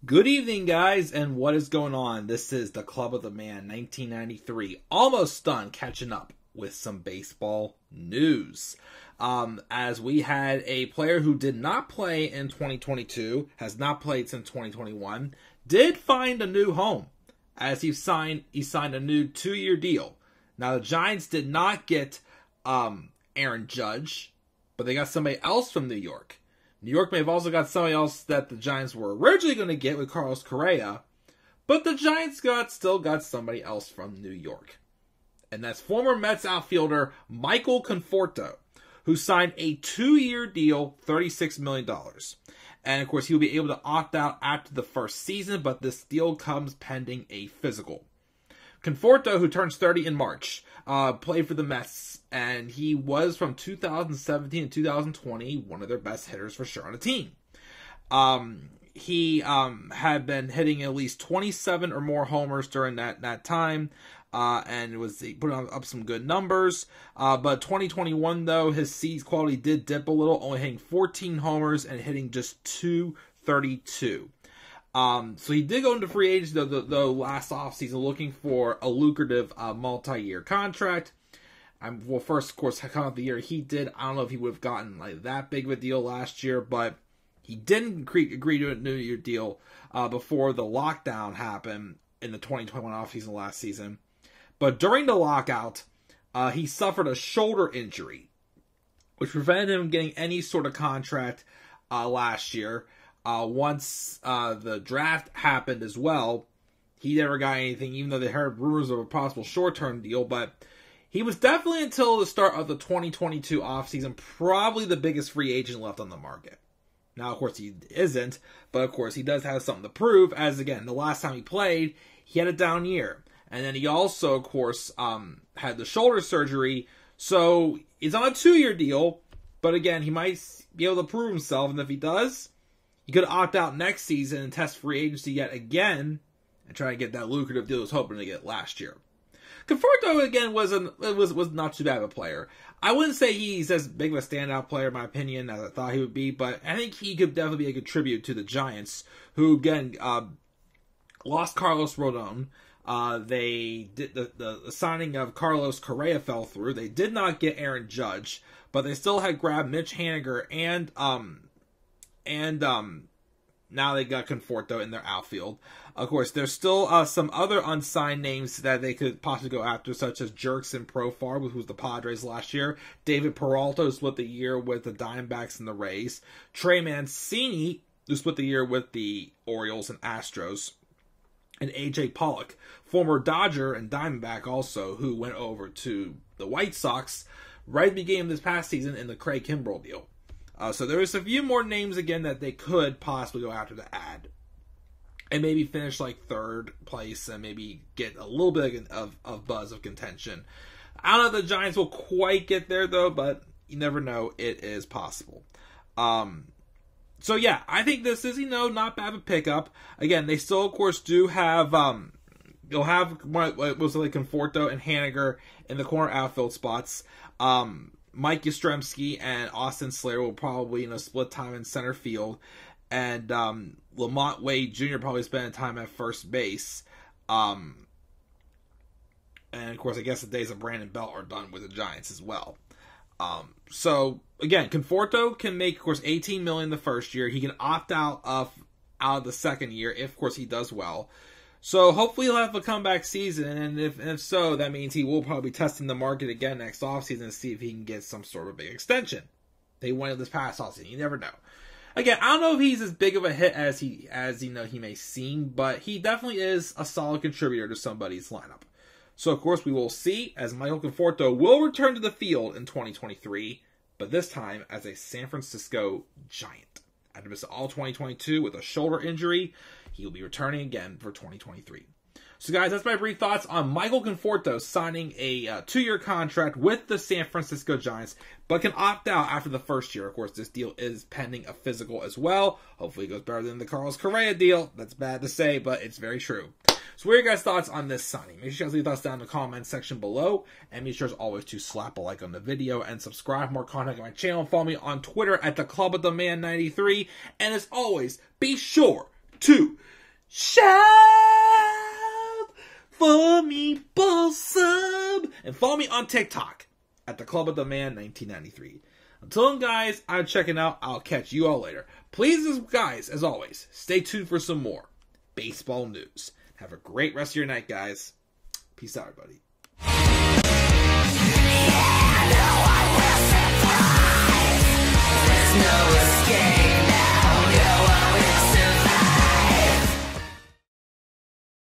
Good evening, guys, and what is going on? This is the Club of the Man 1993. Almost done catching up with some baseball news. As we had a player who did not play in 2022, has not played since 2021, did find a new home as he signed a new 2-year deal. Now, the Giants did not get Aaron Judge, but they got somebody else from New York. New York may have also got somebody else that the Giants were originally going to get with Carlos Correa, but the Giants still got somebody else from New York. And that's former Mets outfielder Michael Conforto, who signed a 2-year deal, $36 million. And of course, he'll be able to opt out after the first season, but this deal comes pending a physical. Conforto, who turns 30 in March, played for the Mets, and he was from 2017 to 2020 one of their best hitters for sure on the team. He had been hitting at least 27 or more homers during that time, and he put up some good numbers. But 2021, though, his seed quality did dip a little, only hitting 14 homers and hitting just .232. So he did go into free agency though last offseason looking for a lucrative multi-year contract. First, of course, coming out the year he did. I don't know if he would have gotten like that big of a deal last year, but he didn't agree to a New Year deal before the lockdown happened in the 2021 offseason last season. But during the lockout, he suffered a shoulder injury, which prevented him getting any sort of contract last year. Once the draft happened as well, he never got anything, even though they heard rumors of a possible short-term deal. But he was definitely, until the start of the 2022 offseason, probably the biggest free agent left on the market. Now, of course, he isn't, but of course, he does have something to prove, as, again, the last time he played, he had a down year. And then he also, of course, had the shoulder surgery, so he's on a 2-year deal, but again, he might be able to prove himself, and if he does, he could opt out next season and test free agency yet again and try to get that lucrative deal he was hoping to get last year. Conforto, again, was not too bad of a player. I wouldn't say he's as big of a standout player, in my opinion, as I thought he would be, but I think he could definitely be a contributor to the Giants, who, again, lost Carlos Rodon. They did the signing of Carlos Correa fell through. They did not get Aaron Judge, but they still had grabbed Mitch Haniger and now they got Conforto in their outfield. Of course, there's still some other unsigned names that they could possibly go after, such as Jerkson Profar, who was the Padres last year. David Peralta, who split the year with the Diamondbacks and the Rays. Trey Mancini, who split the year with the Orioles and Astros. And A.J. Pollock, former Dodger and Diamondback also, who went over to the White Sox right at the beginning of this past season in the Craig Kimbrell deal. So there is a few more names, again, that they could possibly go after to add. And maybe finish like third place and maybe get a little bit of buzz of contention. I don't know if the Giants will quite get there, though, but you never know. It is possible. So, yeah, I think this is, not bad of a pickup. Again, they still, of course, do have... You'll have what was like Conforto and Haniger in the corner outfield spots. Mike Yastrzemski and Austin Slater will probably, split time in center field. And Lamont Wade Jr. probably spending time at first base. And, of course, I guess the days of Brandon Belt are done with the Giants as well. So, again, Conforto can make, of course, $18 million the first year. He can opt out of the second year if, of course, he does well. So hopefully he'll have a comeback season, and if so, that means he will probably be testing the market again next offseason to see if he can get some sort of big extension. They wanted this past offseason. You never know. Again, I don't know if he's as big of a hit as he may seem, but he definitely is a solid contributor to somebody's lineup. So of course we will see as Michael Conforto will return to the field in 2023, but this time as a San Francisco Giant. After missing all 2022 with a shoulder injury, he will be returning again for 2023. So guys, that's my brief thoughts on Michael Conforto signing a 2-year contract with the San Francisco Giants, but can opt out after the first year. Of course, this deal is pending a physical as well. Hopefully it goes better than the Carlos Correa deal. That's bad to say, but it's very true. So what are your guys' thoughts on this signing? Make sure you guys leave your thoughts down in the comment section below. And be sure as always to slap a like on the video and subscribe for more content on my channel. Follow me on Twitter at the Club of the Man 93. And as always, be sure to shout for me, Balsam, and follow me on TikTok at the Club of the Man 1993. Until then, guys, I'm checking out. I'll catch you all later. Please, guys, as always, stay tuned for some more baseball news. Have a great rest of your night, guys. Peace out, everybody.